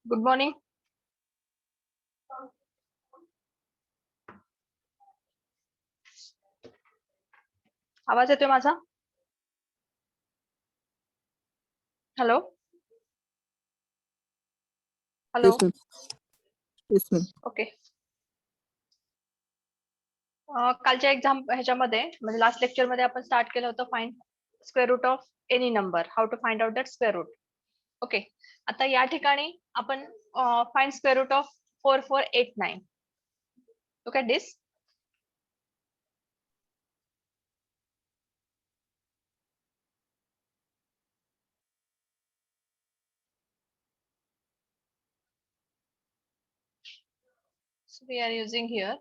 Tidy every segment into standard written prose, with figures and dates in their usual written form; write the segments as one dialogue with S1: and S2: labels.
S1: Good morning. आवाज येतोय माझा? Hello hello.
S2: Yes, ma'am. Yes, ma'am.
S1: Okay. कालच्या एक्झाम ह्याच्यामध्ये म्हणजे लास्ट लेक्चर मध्ये आपण स्टार्ट केलं होतं find square root of any number, how to find out that square root. Okay. आता या ठिकाणी आपण find square root of 4489. Look at this. So we are using here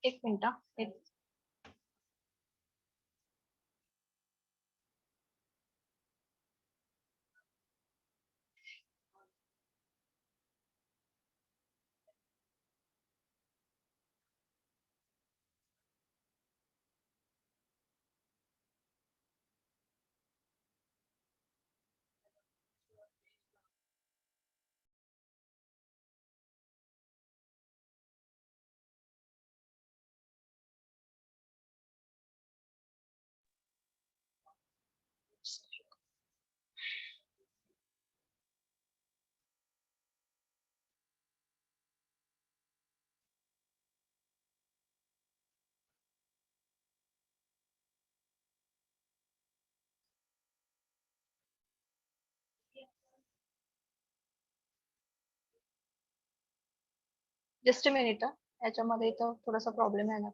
S1: एक मिनिट हा. Just a minute. याच्यामध्ये इथं थोडासा प्रॉब्लेम आहे ना.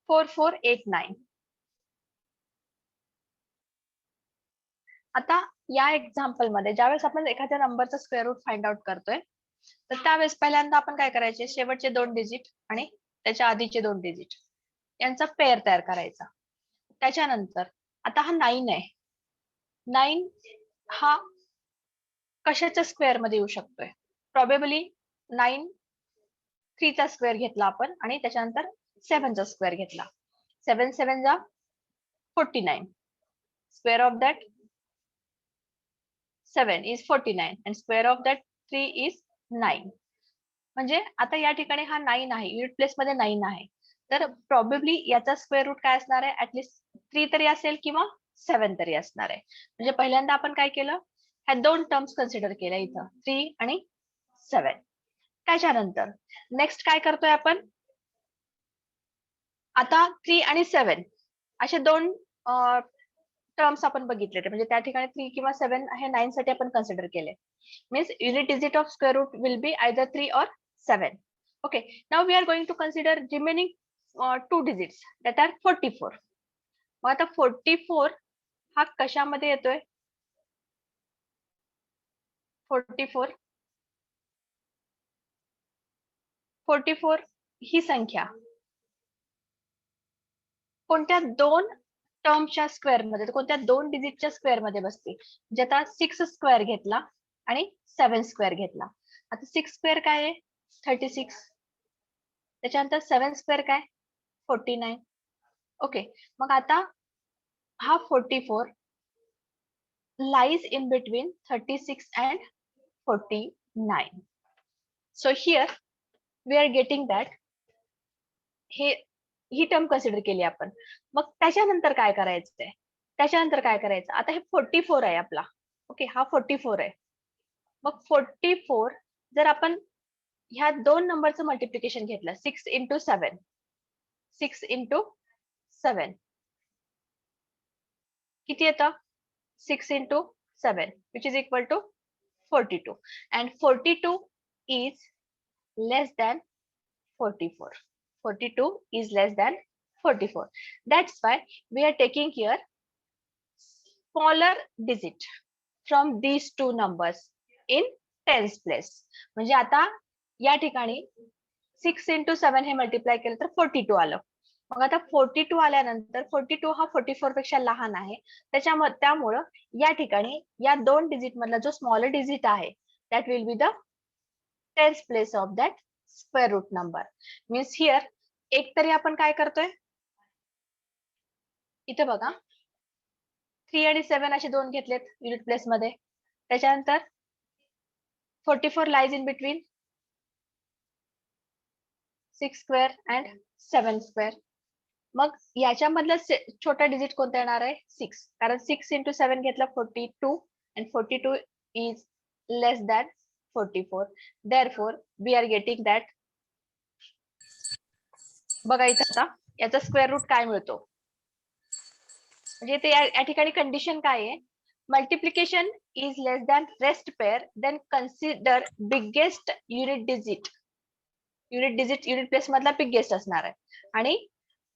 S1: 4489. आता या एक्झाम्पल मध्ये ज्यावेळेस आपण एखाद्या नंबरचा स्क्वेअर रूट फाइंड आउट करतोय, तर त्यावेळेस पहिल्यांदा आपण काय करायचे, शेवटचे 2 डिजिट आणि त्याच्या आधीचे 2 डिजिट यांचा पेअर तयार करायचा. त्याच्यानंतर आता हा 9 आहे. 9 हा कशाच्या स्क्वेअर मध्ये येऊ शकतोय? प्रॉबेबली 9 3 चा स्क्वेअर घेतला आपण आणि त्याच्यानंतर 7 चा स्क्वेअर घेतला. 7 7 जा 49. Square of that 7 is 49 and square of that 3 is 9. म्हणजे आता या ठिकाणी हा 9 आहे, युनिट प्लेस मध्ये 9 आहे. तर प्रॉबेबली याचा स्क्वेअर रूट काय असणार आहे? ऍटलीस्ट 3 तरी असेल किंवा 7 तरी असणार आहे. म्हणजे पहिल्यांदा आपण काय केलं, ह्या 2 टर्म्स कन्सिडर केल्या इथं, 3 आणि 7. त्याच्यानंतर नेक्स्ट काय करतोय आपण, आता 3 आणि 7 असे दोन टर्म्स आपण बघितले, म्हणजे त्या ठिकाणी 3 किंवा 7 हे 9 साठी आपण कन्सिडर केले. Means unit digit of square root will be either 3 or 7. Okay, now we are going to consider remaining two digits that are 44. मग आता 44 हा कशामध्ये येतोय? 44 ही संख्या कोणत्या दोन टर्मच्या स्क्वेअर मध्ये, कोणत्या दोन डिजिटच्या स्क्वेअर मध्ये बसते? म्हणजे आता 6 स्क्वेअर घेतला आणि 7 स्क्वेअर घेतला. आता 6 स्क्वेअर काय आहे? 36. त्याच्यानंतर 7 स्क्वेअर काय? 49. ओके, मग आता हा 44 lies in between 36 and 49. So here we are getting that he term consider केली आपण. मग त्याच्यानंतर काय करायचंय? त्याच्यानंतर काय करायचं? आता हे 44 आहे आपला. ओके, हा 44 आहे. मग 44 जर आपण ह्या दोन नंबरचं मल्टिप्लिकेशन घेतलं, 6 into 7, 6 into 7 किती येतं? 6 into 7 which is equal to 42, and 42 is less than 44. 42 is less than 44. That's why we are taking here smaller digit from these two numbers in tens place. म्हणजे आता या ठिकाणी 6 into 7 हे multiply केलं तर 42 आलं. मग आता 42 आल्यानंतर 42 हा 44 पेक्षा लहान आहे, त्यामुळं या ठिकाणी या दोन डिजिट मधला जो स्मॉलर डिजिट आहे that will be the tens place of that square root number. Means here एक तरी आपण काय करतोय? इथे बघा, 3 आणि 7 असे दोन घेतलेत युनिट प्लेस मध्ये. त्याच्यानंतर 44 lies in between 6 square and 7 square. मग याच्यामधलं छोटा डिजिट कोणता येणार आहे? 6, कारण 6 into 7 घेतला 42 and 42 is less than 44. Therefore we are getting that. बघा इथं आता याचा स्क्वेअर रूट काय मिळतो? म्हणजे ते या ठिकाणी कंडिशन काय आहे? Multiplication is less than rest pair, then consider biggest unit digit. Unit place मधला बिगेस्ट असणार आहे. आणि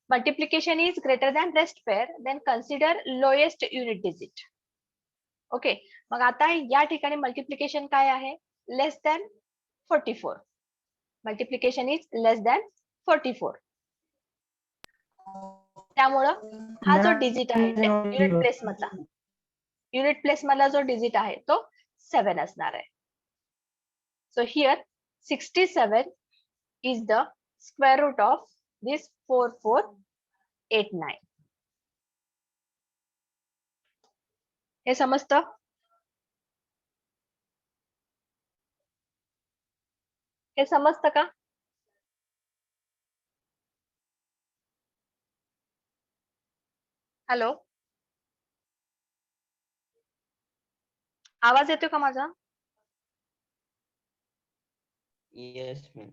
S1: multiplication is greater than rest pair, then consider lowest unit digit. Okay, मग आता या ठिकाणी मल्टिप्लिकेशन काय आहे? Less than 44. Multiplication is less than 44. त्यामुळं हा जो डिजिट आहे युनिट प्लेस मधला जो डिजिट आहे तो 7 असणार आहे. So here 67 is the square root of this 4489. हे समजतं? हे समजतं का? हॅलो, आवाज येतोय का माझा?
S3: Yes, ma'am.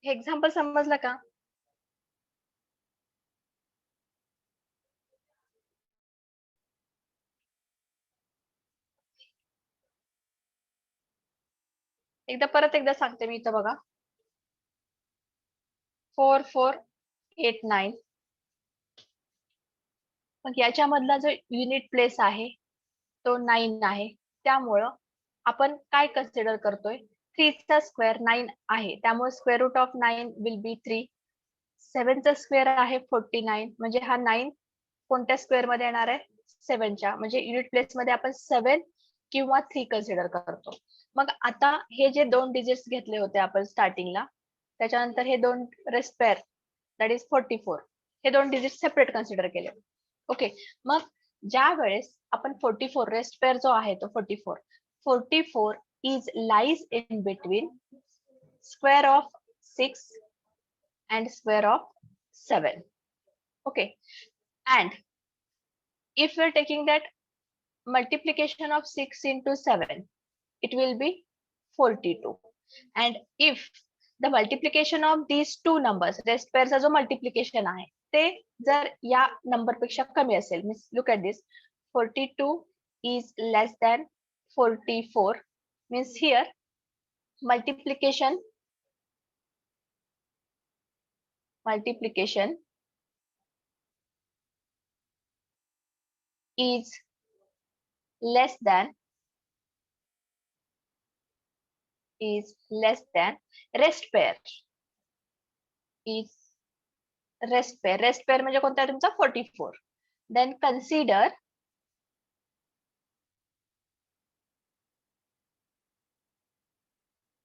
S1: हे एक्झाम्पल समजलं का? परत एकदा सांगते मी. इथं बघा, 4489. मग याच्यामधला जो युनिट प्लेस आहे तो 9 आहे. त्यामुळं आपण काय कन्सिडर करतोय? 3 चा स्क्वेअर 9 आहे, त्यामुळे square root of 9 will be 3. 7 चा स्क्वेअर आहे 49, म्हणजे हा 9 कोणत्या स्क्वेअर मध्ये येणार आहे? 7 च्या. म्हणजे युनिट प्लेस मध्ये आपण 7 किंवा 3 कन्सिडर करतो. मग आता हे जे दोन डिजिट्स घेतले होते आपण स्टार्टिंगला, त्याच्यानंतर हे दोन रेस्ट पेअर दॅट इज 44, हे दोन डिजिट सेपरेट कन्सिडर केले. ओके, मग ज्या वेळेस आपण 44 रेस्ट पेअर जो आहे तो 44 is lies in between square of 6 and square of 7. Okay, and if we're taking that multiplication of 6 into 7, it will be 42. And if the multiplication of these two numbers, rest pairचा जो multiplication आहे ते जर या number पेक्षा कमी असेल, means look at this, 42 is less than 44, means here multiplication is less than rest pair is rest pair म्हणजे कोणता आहे तुमचा 44. then consider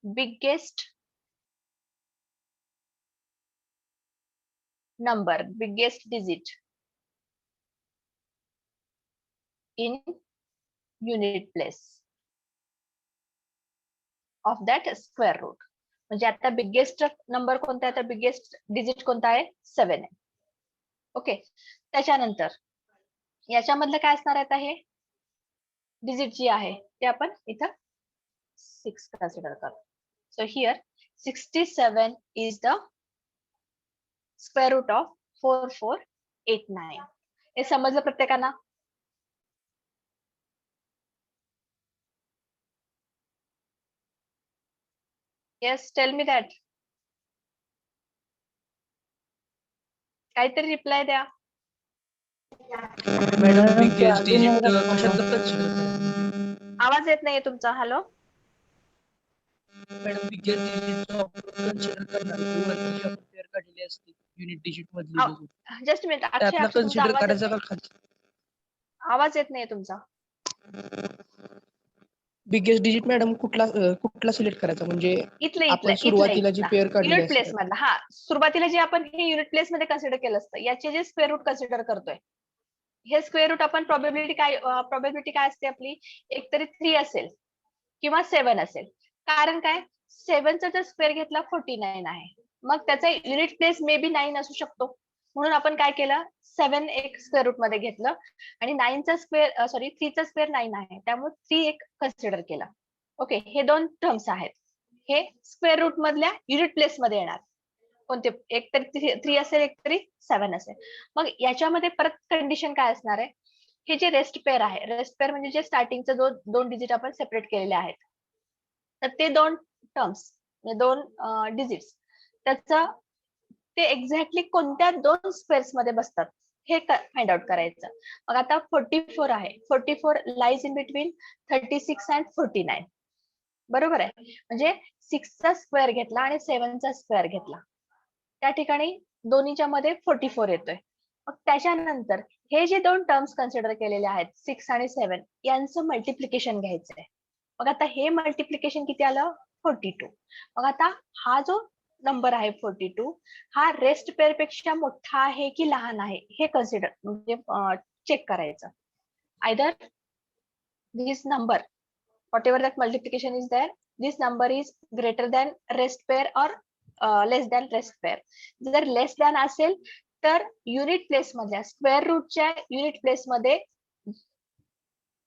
S1: biggest digit in unit place of that square root. म्हणजे आता बिगेस्ट नंबर कोणता आहे तर biggest digit कोणता आहे 7 आहे. ओके, त्याच्यानंतर याच्यामधलं काय असणार आहे आता हे डिजिट जी आहे ते आपण इथं 6 कन्सिडर करू. So here 67 is the square root of 4489. हे समजलं प्रत्येकांना? Yes, tell me that. काहीतरी रिप्लाय द्या.
S4: मॅडम बिगेस्ट डिजिट कशात कन्सिडर
S1: आवाज येत नाहीये तुमचा. Hello
S4: madam biggest digit consider करणार वरती आपण पेअर काढलेली असते युनिट डिजिट मधली
S1: जस्ट मिनिट. अक्षय
S4: त्यातला
S1: अक्षय, तुमचा
S4: कन्सिडर
S1: आवाज
S4: करायचा
S1: येत
S4: का
S1: नाही.
S4: खाली
S1: आवाज येत नाहीये तुमचा.
S4: बिगेस्ट डिजिट मॅडम कुठला सिलेक्ट करायचा म्हणजे
S1: इथले
S4: आपण सुरुवातीला जी पेअर काढलेली
S1: युनिट प्लेस
S4: असते
S1: मधला. हा, सुरुवातीला जे आपण हे युनिट प्लेस मध्ये कन्सिडर केलं असतं याचे जे स्क्वेअर रूट कन्सिडर करतोय, हे स्क्वेअर रूट आपण प्रोबॅबिलिटी काय असते आपली, एकतरी 3 असेल किंवा 7 असेल. कारण काय, 7चा जर स्क्वेअर घेतला 49 आहे, मग त्याचा युनिट प्लेस मे बी 9 असू शकतो. म्हणून आपण काय केलं, 7 एक स्क्वेअर रूट मध्ये घेतलं आणि 3चा स्क्वेअर 9 आहे, त्यामुळे 3 एक कन्सिडर केला. ओके, हे दोन टर्म्स आहेत. हे स्क्वेअर रूट मधल्या युनिट प्लेस मध्ये येणार. कोणते, एक तरी 3 असेल, एक तरी 7 असेल. मग याच्यामध्ये परत कंडिशन काय असणार आहे, हे जे रेस्ट पेअर आहे, रेस्ट पेअर म्हणजे जे स्टार्टिंगचे दोन डिजिट आपण सेपरेट केलेले आहेत, तर ते दोन टर्म्स दोन डिजिट्स त्याचं ते एक्झॅक्टली कोणत्या दोन स्क्वेअर्स मध्ये बसतात हे फाइंड आउट करायचं. मग आता 44 आहे, 44 लाईज इन बिटवीन 36 अँड 49. बरोबर आहे. म्हणजे 6चा स्क्वेअर घेतला आणि 7चा स्क्वेअर घेतला, त्या ठिकाणी दोन्हीच्या मध्ये 44 येतोय. मग त्याच्यानंतर हे जे दोन टर्म्स कन्सिडर केलेले आहेत 6 आणि 7 यांचं मल्टिप्लिकेशन घ्यायचं आहे. मग आता हे मल्टिप्लिकेशन किती आलं, 42. मग आता हा जो नंबर आहे 42, हा रेस्ट पेअर पेक्षा मोठा आहे की लहान आहे हे कन्सिडर म्हणजे चेक करायचं. Either this number whatever that multiplication is there, this number is greater than rest pair or less than rest pair. जर लेस दॅन असेल तर युनिट प्लेस मधल्या स्क्वेअर रूटच्या युनिट प्लेस मध्ये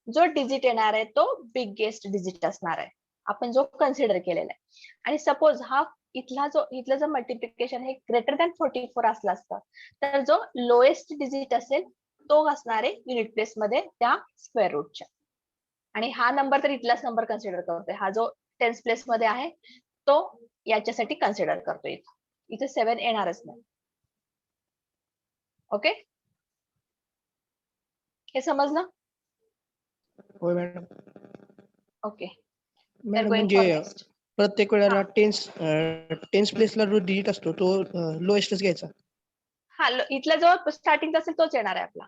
S1: जो डिजिट येणार आहे तो बिगेस्ट डिजिट असणार आहे, आपण जो कन्सिडर केलेला आहे. आणि सपोज हा इथलं जो मल्टिप्लिकेशन हे ग्रेटर दॅन 44 असला असतं, तर जो लोएस्ट डिजिट असेल तो असणार आहे युनिट प्लेस मध्ये त्या स्क्वेअर रूटच्या. आणि हा नंबर तर इथलाच नंबर कन्सिडर करतोय, हा जो टेन्स प्लेस मध्ये आहे तो याच्यासाठी कन्सिडर करतोय. इथे 7 येणारच नाही. ओके, हे समजलं?
S4: होय मॅडम.
S1: ओके,
S4: मॅडम म्हणजे प्रत्येक वेळेला टेन्स प्लेसला जो डिजिट असतो तो लोएस्टच घ्यायचा.
S1: हा, इथला जो स्टार्टिंग असेल तोच येणार आहे आपला.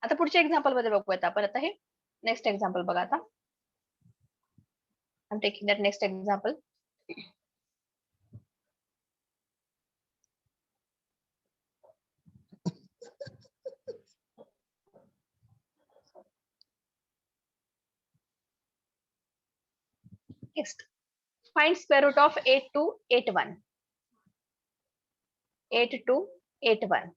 S1: आता पुढच्या एक्झाम्पल मध्ये बघूयात आपण. आता हे नेक्स्ट एक्झाम्पल बघा. आता I am taking that next example. Next, find square root of 8281. 8281.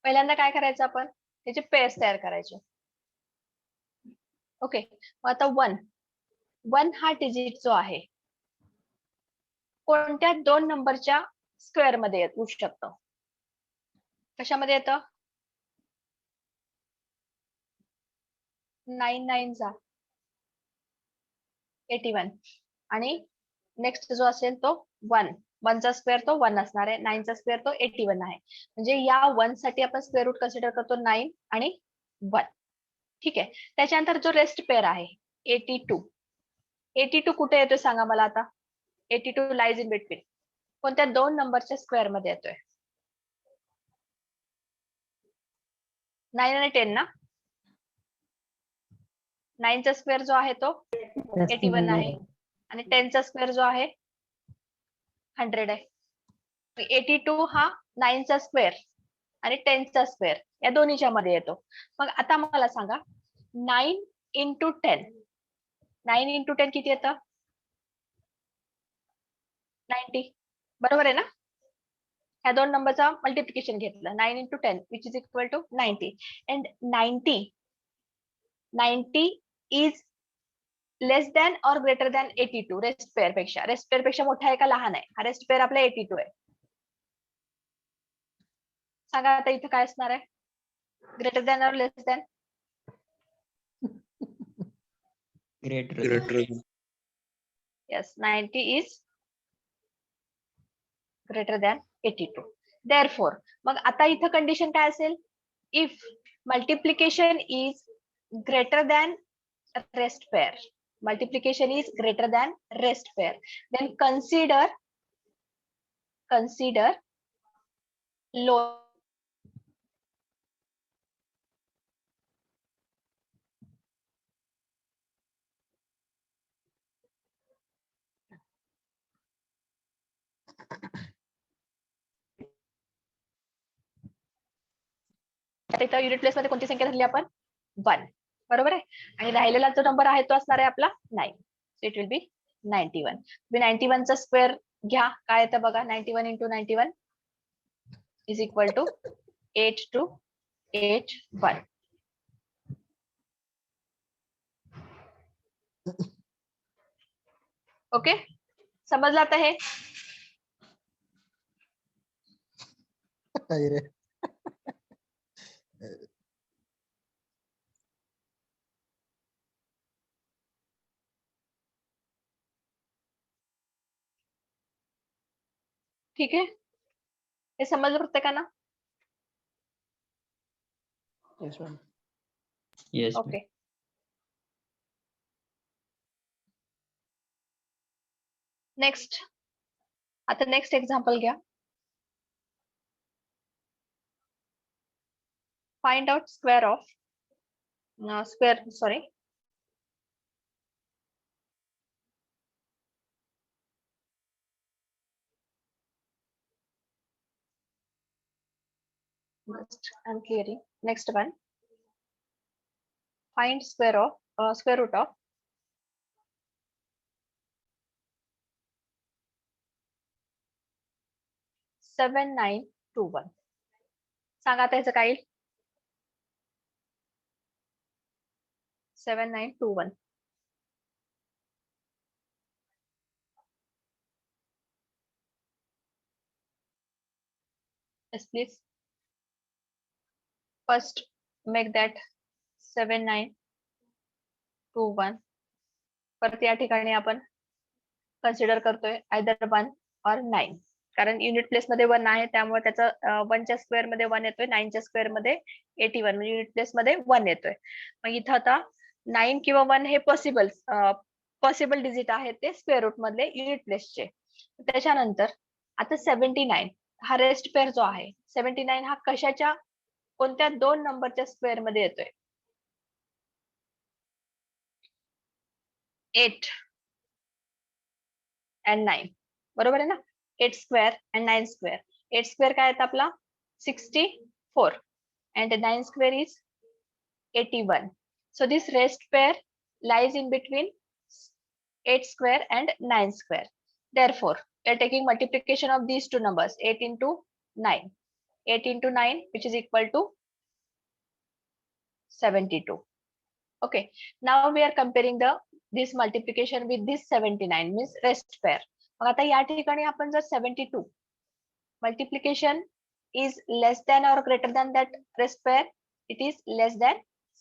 S1: पहिल्यांदा काय करायचं आपण त्याचे पेअर्स तयार करायचे. ओके, मग आता 1 हा डिजिट जो आहे कोणत्या दोन नंबरच्या स्क्वेअर मध्ये येऊ शकतं? कशामध्ये येतं? 9 9 जा 81 आणि नेक्स्ट जो असेल तो 1 चा स्क्वेअर तो 1 असणार आहे, 9 चा स्क्वेअर तो 81 आहे. म्हणजे या 1 साठी आपण स्क्वेअर रूट कन्सिडर करतो 9 आणि 1. ठीक आहे. त्याच्यानंतर जो रेस्ट पेअर आहे 82 कुठे येतोय सांगा मला आता. 82 लाईज इन बिटवीन कोणत्या दोन नंबरच्या स्क्वेअर मध्ये येतोय? 9 आणि 10 ना. 9 चा स्क्वेअर जो आहे तो 81 आहे आणि 10 चा स्क्वेअर जो आहे 100 आहे. 82 हा 9 चा स्क्वेअर आणि 10 चा स्क्वेअर या दोन्हीच्या मध्ये येतो. मग आता मला सांगा 9 इंटू 10 किती येतं? 90. बरोबर आहे ना. ह्या दोन नंबरचा मल्टिप्लिकेशन घेतलं 9 into 10 which is equal to 90 and 90 is less than or greater than 82 rest pair पेक्षा मोठा आहे का लहान आहे? हा रेस्ट पेअर आपला 82 आहे. सांगा आता इथं काय असणार आहे? Greater than or less than?
S3: Greater.
S1: Yes, 90 is greater than 82. Therefore, मग आता इथं कंडिशन काय असेल? If multiplication is greater than rest pair, then consider low. इथं युनिट प्लेस मध्ये कोणती संख्या धरली आपण? 1. बरोबर आहे. आणि राहिलेला जो नंबर आहे तो असणार आहे आपला 9. So it will be 91. 91 चा स्क्वेअर घ्या. काय येतं बघा. 91 into 91 is equal to 8281. Okay, समजलं आता हे? ठीक आहे, हे समजलं प्रत्येकांना?
S4: Yes, ma'am.
S3: Yes. ma'am.
S1: Okay. Next, आता नेक्स्ट एक्झाम्पल घ्या. Find out square of I'm clearing. Next one. Find square root of 7921. सांगा आता याचं काय येईल? 7921. Yes, please. First, make that 7921. परत या ठिकाणी आपण कन्सिडर करतोय आयदर 1 और 9. कारण युनिट प्लेस मध्ये 1 आहे त्यामुळे त्याचा 1 च्या स्क्वेअर मध्ये 1 येतोय, 9 च्या स्क्वेअर मध्ये 81 म्हणजे युनिट प्लेस मध्ये 1 येतोय. मग इथं आता 9 किंवा 1 हे पॉसिबल डिजिट आहेत ते स्क्वेअर रूट मधले युनिट प्लेसचे. त्याच्यानंतर आता 79 हा रेस्ट पेअर जो आहे 79 हा कशाच्या कोणत्या दोन नंबरच्या स्क्वेअर मध्ये येतोय? 8 and 9. बरोबर आहे ना. 8 square and 9 square. 8 square काय येतं आपला? 64 and 9 square is 81. So this rest pair lies in between 8 square and 9 square. Therefore, we are taking multiplication of these two numbers 8 into 9. 8 into 9, which is equal to 72. Okay, now we are comparing this multiplication with this 79, means rest pair. मग आता या ठिकाणी आपण जर 72 multiplication is less than or greater than that rest pair, it is less than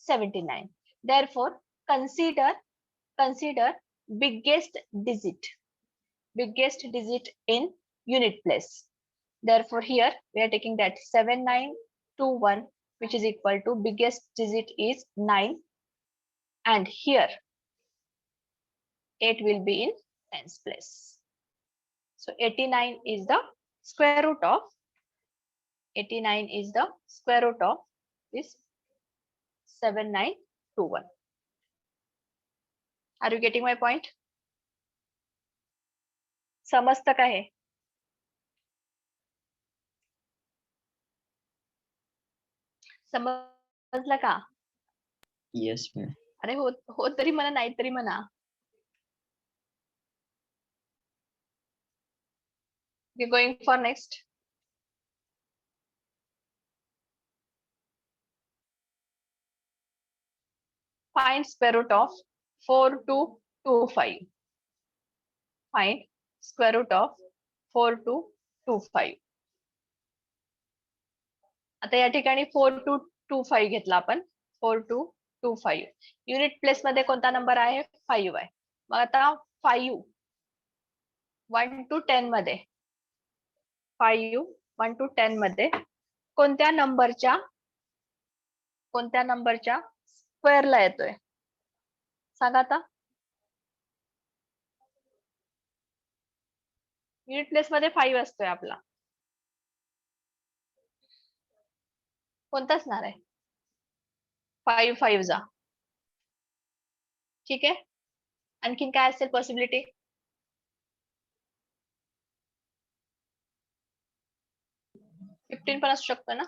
S1: 79. Therefore, consider biggest digit in unit place. Therefore, here we are taking that 7921, which is equal to biggest digit is 9, and here 8 will be in tens place. So 89 is the square root of this 7921. Are you getting my point? समजतं का हे? समजलं का?
S3: Yes, ma'am.
S1: अरे हो तरी म्हणा, नाही तरी म्हणा. We're going for next. Find square root of 4225. Find square root of 4225. आता या ठिकाणी 4225 घेतला आपण. 4225. युनिट प्लेस मध्ये कोणता नंबर आहे? 5 आहे. मग आता 5 1 to 10 मध्ये 5 1 to 10 मध्ये कोणत्या नंबरच्या स्क्वेअरला येतोय? सांगा आता. युनिट प्लेस मध्ये 5 असतोय आपला. कोणता असणार आहे? 5 5 जा. ठीक आहे. आणखीन काय असेल पॉसिबिलिटी? पण असू शकतं ना.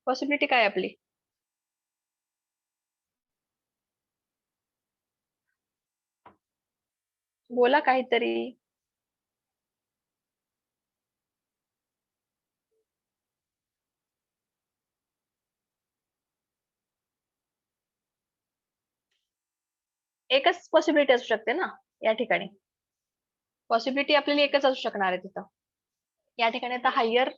S1: पॉसिबिलिटी काय आपली? बोला काहीतरी. एकच पॉसिबिलिटी असू शकते ना या ठिकाणी. पॉसिबिलिटी आपल्याला एकच असू शकणार आहे तिथं. या ठिकाणी आता हायर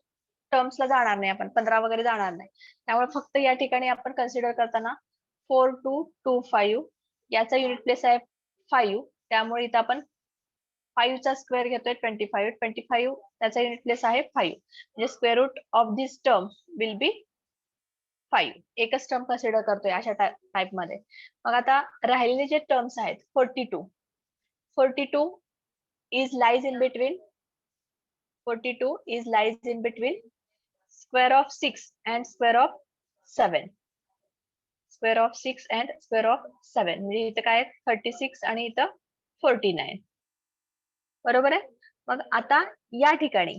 S1: टर्म्सला जाणार नाही आपण, 15 वगैरे जाणार नाही. त्यामुळे फक्त या ठिकाणी आपण कन्सिडर करताना 4225 याचा युनिट प्लेस आहे 5, त्यामुळे इथं आपण 5 चा स्क्वेअर घेतोय 25 त्याचा युनिट प्लेस आहे 5. म्हणजे square root of this term will be 5. एकच टर्म कन्सिडर करतोय अशा टाइप मध्ये. मग आता राहिलेले जे टर्म्स आहेत 42 is lies in between 42 is lies in between square of 6 and square of 7. Square of 6 and square of 7 म्हणजे इथं काय 36 आणि इथं 49. बरोबर आहे. मग आता या ठिकाणी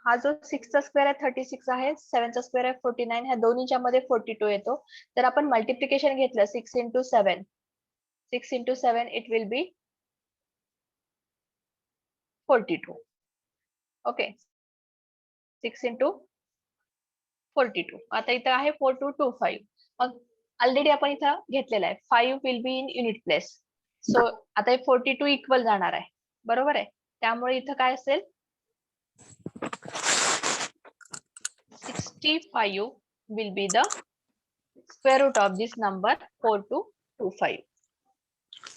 S1: हा जो 6 चा स्क्वेअर आहे 36 आहे, 7 चा स्क्वेअर आहे 49, ह्या दोन्हीच्या मध्ये 42 येतो. तर आपण मल्टिप्लिकेशन घेतलं 6 into 7 it will be 42. Okay. 6 into 42. आता इथं आहे 4225. मग ऑलरेडी आपण इथं घेतलेलं आहे 5 will be in unit place. So आता हे 42 इक्वल जाणार आहे. बरोबर आहे. त्यामुळे इथं काय असेल 65 will be the square root of this number 4225.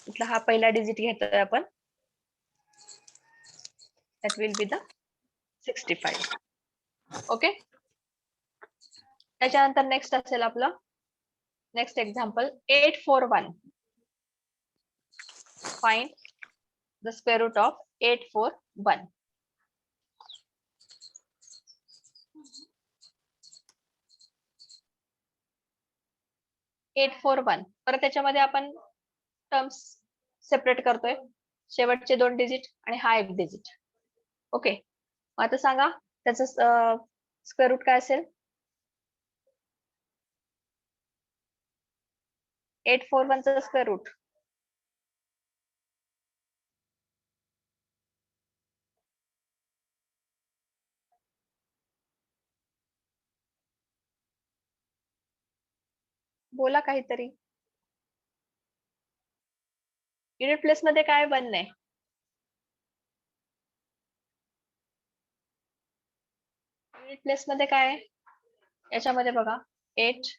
S1: इथला हा पहिला डिजिट घेतोय आपण. That will be the 65. Okay. त्याच्यानंतर नेक्स्ट असेल आपलं next example 841. Find the square root of 841. परत त्याच्यामध्ये आपण टर्म्स सेपरेट करतोय. शेवटचे 2 डिजिट आणि हा 1 डिजिट. ओके. आता सांगा त्याचं स्क्वेअर रूट काय असेल? 841 चा स्क्वेअर रूट बोला काहीतरी. युनिट प्लेस मध्ये काय 1 आहे? युनिट प्लेस मध्ये काय आहे? याच्यामध्ये बघा 8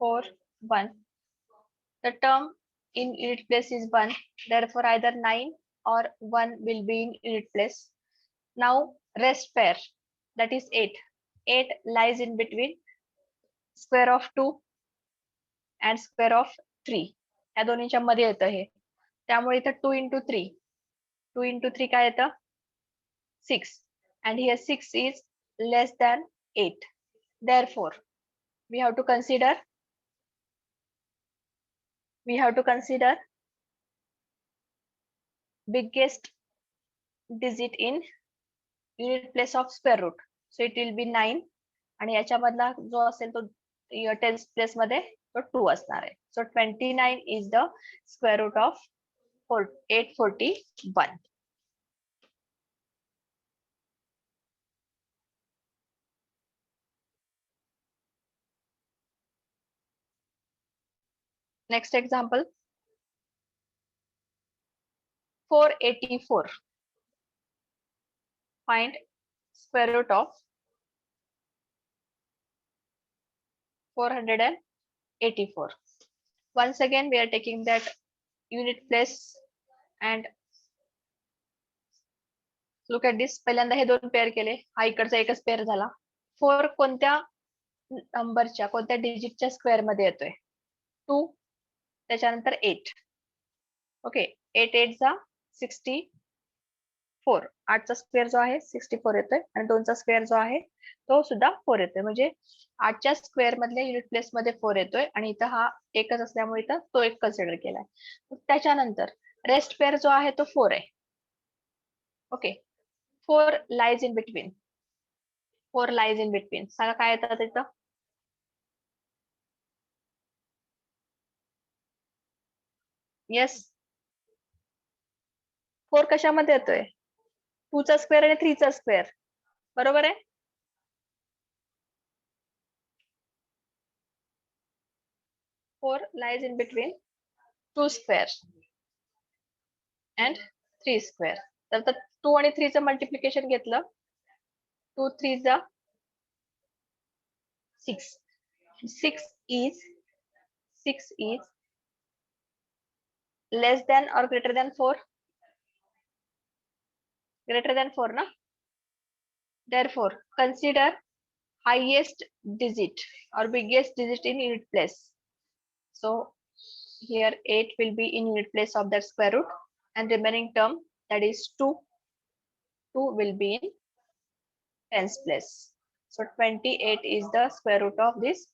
S1: 4 1. The term in unit place is 1. Therefore, either 9 or 1 will be in unit place. Now, rest pair, that is 8. 8 lies in between square of 2 and square of 3. या दोन्हीच्या मध्ये येतं हे. त्यामुळे इथं 2 into 3. 2 into 3 काय येतं? 6. And here 6 is less than 8. Therefore, we have to consider biggest digit in unit place of square root. So it will be 9. आणि याच्यामधला जो असेल तो टेन्स प्लेस मध्ये तो 2 असणार आहे. So 29 is the square root of 841. Next example. 484. Find square root of 484. Once again, we are taking that unit place and look at this. पहिल्यांदा हे दोन पेअर केले. हा इकडचा एकच पेअर झाला. 4 कोणत्या नंबरच्या कोणत्या डिजिटच्या स्क्वेअर मध्ये येतोय? 2. त्याच्यानंतर 8. ओके. 8 8 चा 64. 8 चा स्क्वेअर जो आहे 64 येतोय आणि 2 चा स्क्वेअर जो आहे तो सुद्धा 4 येतोय. म्हणजे 8 च्या स्क्वेअर मधल्या युनिट प्लेस मध्ये 4 येतोय आणि इथं हा एकच असल्यामुळे इथं तो एक कन्सिडर केलाय. त्याच्यानंतर रेस्ट पेअर जो आहे तो 4 आहे. Okay. 4 lies in between. 4 lies in between. सांगा काय येतं तिथं? येस. 4 कशामध्ये येतोय? 2 चा स्क्वेअर आणि 3 चा स्क्वेअर. बरोबर आहे? 4 lies in between 2 square and 3 square. तर 2 आणि 3 चं मल्टिप्लिकेशन घेतलं. 2 3 जा 6. 6 is less than or greater than 4? Greater than 4, na? Therefore, consider highest digit or biggest digit in unit place. So here 8 will be in unit place of that square root and remaining term, that is 2 will be in tens place. So 28 is the square root of this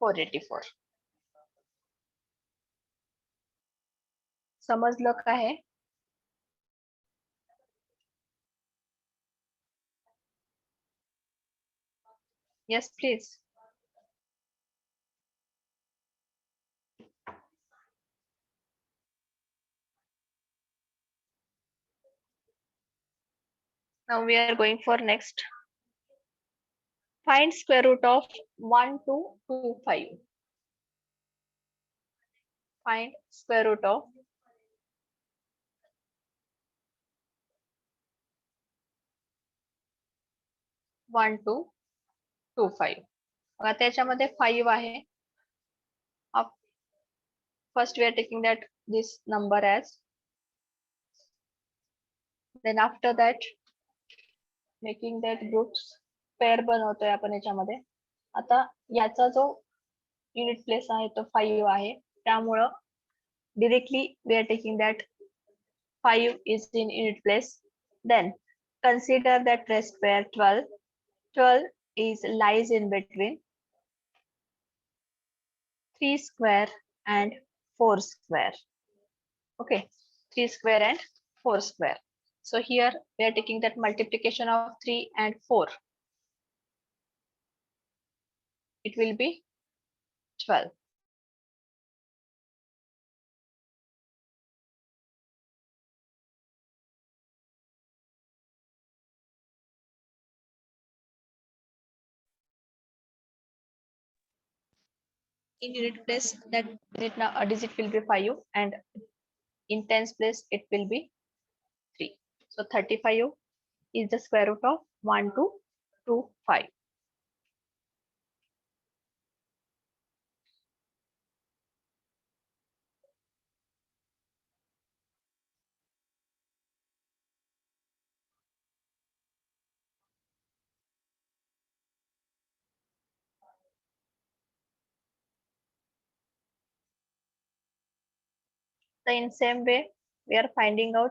S1: 484. समजलं का है? Yes, please. Now we are going for next. Find square root of 1225. Find square root of 1225. बघा त्याच्यामध्ये 5 आहे. First we are taking that this number as, then after that making that groups pair बनवतोय आपण याच्यामध्ये. आता याचा जो unit place आहे तो 5 आहे. त्यामुळं directly we are taking that 5 is in unit place. Then consider that rest pair 12. 12 is lies in between 3 square and 4 square. Okay, 3 square and 4 square. So here we are taking that multiplication of 3 and 4. It will be 12. In unit place, that digit will be 5, and in tens place it will be 3. So 35 is the square root of 1225. So in same way, we are finding out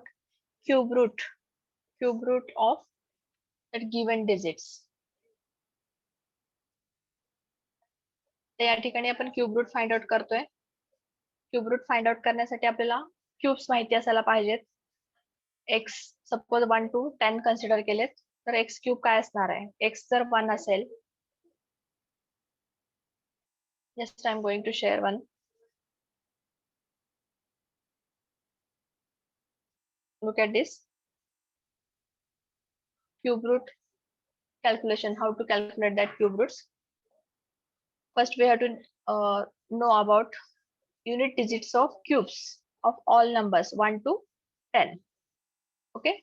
S1: cube root of that given digits. तर या ठिकाणी आपण cube route find out करतोय. Cube route find out करण्यासाठी आपल्याला cubes माहिती असायला पाहिजेत. एक्स सपोज 1 to 10 कन्सिडर केलेत, तर एक्स क्यूब काय असणार आहे? एक्स जर 1 असेल, just I am going to share one. Look at this cube root calculation. How to calculate that cube roots? First, we have to know about unit digits of cubes of all numbers 1 to 10. Okay.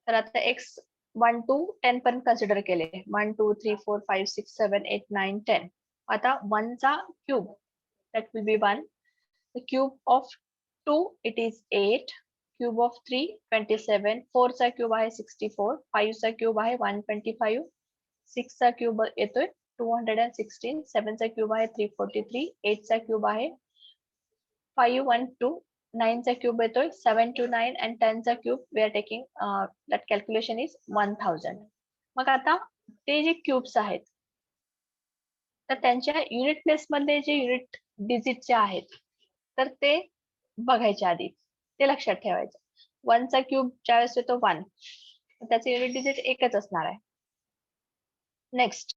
S1: तर आता x 1 to 10 पर्यंत consider केले. 1 2 3 4 5 6 7 8 9 10. आता 1 चा cube, that will be 1. The cube of 2 it is 8. Cube of 3 27. 4 चा cube आहे 64. 5 चा cube आहे 125. 6 चा क्यूब येतोय 216. 7 चा क्यूब आहे 343. 8 चा क्यूब आहे 512. 9 चा क्यूब येतोय 729 and 10 चा cube we are taking that calculation is 1000. मग आता ते जे क्यूब्स आहेत, तर त्यांच्या युनिट प्लेस मध्ये जे युनिट डिजिट जे आहेत, तर ते बघायच्या आधी ते लक्षात ठेवायचं. 1 चा क्यूब ज्यावेळेस येतो 1, त्याचे युनिट डिजिट एकच असणार आहे. नेक्स्ट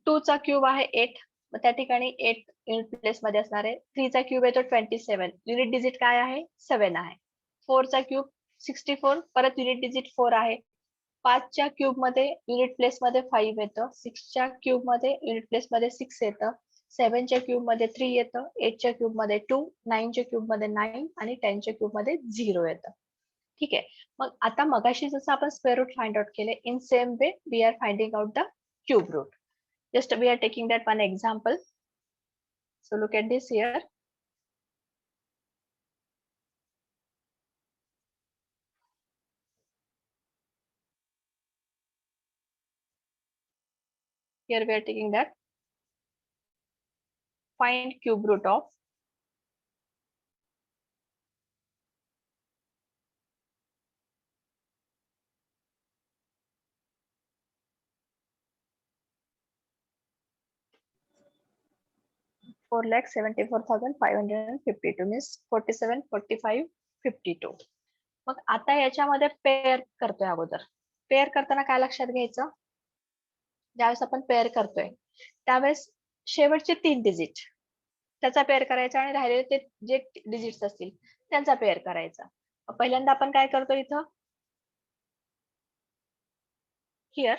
S1: 2 चा क्यूब आहे 8, मग त्या ठिकाणी 8 युनिट प्लेस मध्ये असणार आहे. 3 चा क्यूब येतो 27, युनिट डिजिट काय आहे? 7 आहे. 4 चा क्यूब 64, परत युनिट डिजिट 4 आहे. 5 च्या क्यूब मध्ये युनिट प्लेस मध्ये 5 येतं. 6 च्या क्यूब मध्ये युनिट प्लेस मध्ये 6 येतं. 7 च्या क्यूब मध्ये 3 येतं. 8 च्या क्यूब मध्ये 2, 9 च्या क्यूब मध्ये 9 आणि 10 च्या क्यूब मध्ये 0 येतं. ठीक आहे. मग आता मगाशी जसं आपण स्क्वेअर रूट फाइंड आउट केले, in same way we are finding out the cube root. Just we are taking that one example. So look at this here. Here we are taking that. Find cube root of 4,74,552 means 47, 45, 52. मग आता याच्यामध्ये pair करतोय अगोदर. Pair करताना काय लक्षात घ्यायचं? ज्यावेळेस आपण पेअर करतोय त्यावेळेस शेवटचे 3 डिजिट त्याचा पेअर करायचा आणि राहिलेले ते जे डिजिट्स असतील त्यांचा पेअर करायचा. पहिल्यांदा आपण काय करतो इथं? Here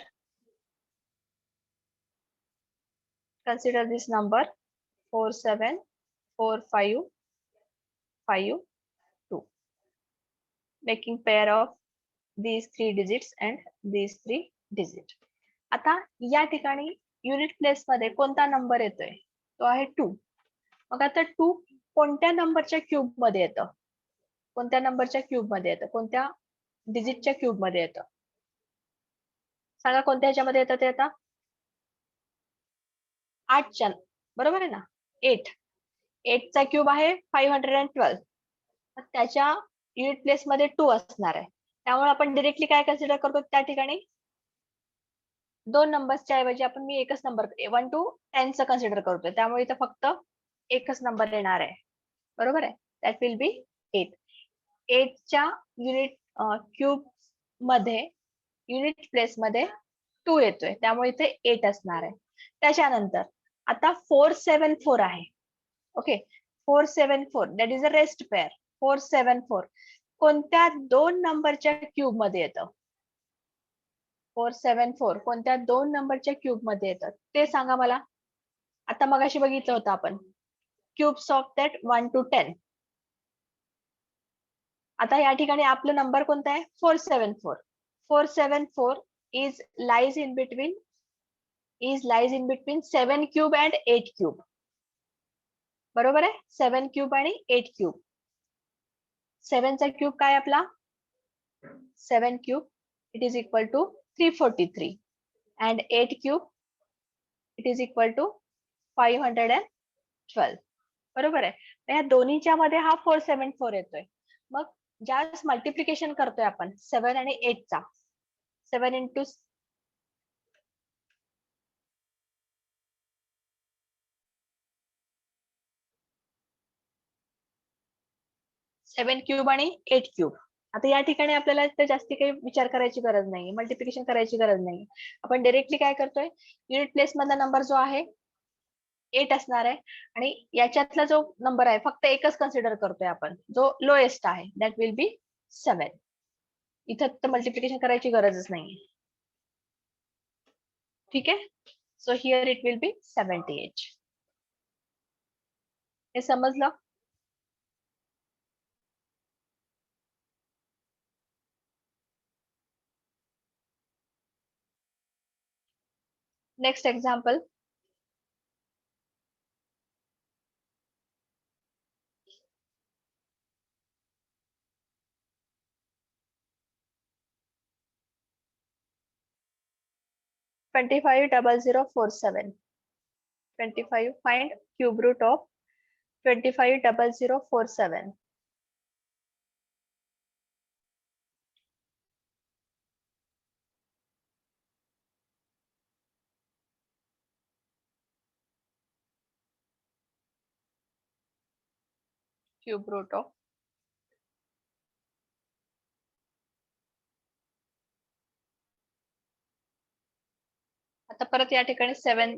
S1: consider this number 474552, making pair of these 3 digits and these 3 digits. आता या ठिकाणी युनिट प्लेस मध्ये कोणता नंबर येतोय? तो आहे 2. मग आता 2 कोणत्या नंबरच्या क्यूब मध्ये येतं? कोणत्या नंबरच्या क्यूब मध्ये येतं? कोणत्या डिजिटच्या क्यूब मध्ये येतं? सांगा कोणत्या ह्याच्यामध्ये येतं ते आता? 8च्या, बरोबर आहे ना? 8. 8 चा क्यूब आहे 512. त्याच्या युनिट प्लेस मध्ये 2 असणार आहे. त्यामुळे आपण डायरेक्टली काय कन्सिडर करतो त्या ठिकाणी? 2 नंबर्सच्या ऐवजी आपण मी एकच नंबर 1 to 10 चं कन्सिडर करतोय. त्यामुळे इथं फक्त एकच नंबर येणार आहे. बरोबर आहे? That will be 8. 8 च्या युनिट क्यूब मध्ये युनिट प्लेस मध्ये 2 येतोय. त्यामुळे इथे 8 असणार आहे. त्याच्यानंतर आता 474 आहे. Okay, 474 that is a rest pair. 474 कोणत्या 2 नंबरच्या क्यूब मध्ये येतं? 474 कोणत्या 2 नंबरच्या क्यूब मध्ये येतं ते सांगा मला. आता मगाशी बघितलं होतं आपण क्यूब्स ऑफ दॅट 1 to 10. आता या ठिकाणी आपलं नंबर कोणता आहे 474. 474 is lies in between 7 cube and 8 cube. बरोबर आहे 7 क्यूब आणि 8 क्यूब. 7 चा क्यूब काय आपला 7 cube it is equal to 343 and 8 cube it is equal to 512. बरोबर आहे. या दोन्हीच्या मध्ये हा 474 येतोय. मग ज्यावेळेस मल्टिप्लिकेशन करतोय आपण 7 आणि 8 चा 7 into 7 क्यूब आणि 8 क्यूब. आता या ठिकाणी आपल्याला तर जास्ती काही विचार करायची गरज नाही, मल्टिप्लिकेशन करायची गरज नाही. आपण डायरेक्टली काय करतोय युनिट प्लेस मधला नंबर जो आहे 8 असणार आहे आणि याच्यातला जो नंबर आहे फक्त एकच कन्सिडर करतोय आपण जो लोएस्ट आहे दॅट विल बी 7. इथं तर मल्टिप्लिकेशन करायची गरजच नाही. ठीक आहे. So here it will be 78. हे समजलं. Next example. $25,047. 25 find cube root of 25,047. Cube root of आता परत या ठिकाणी 7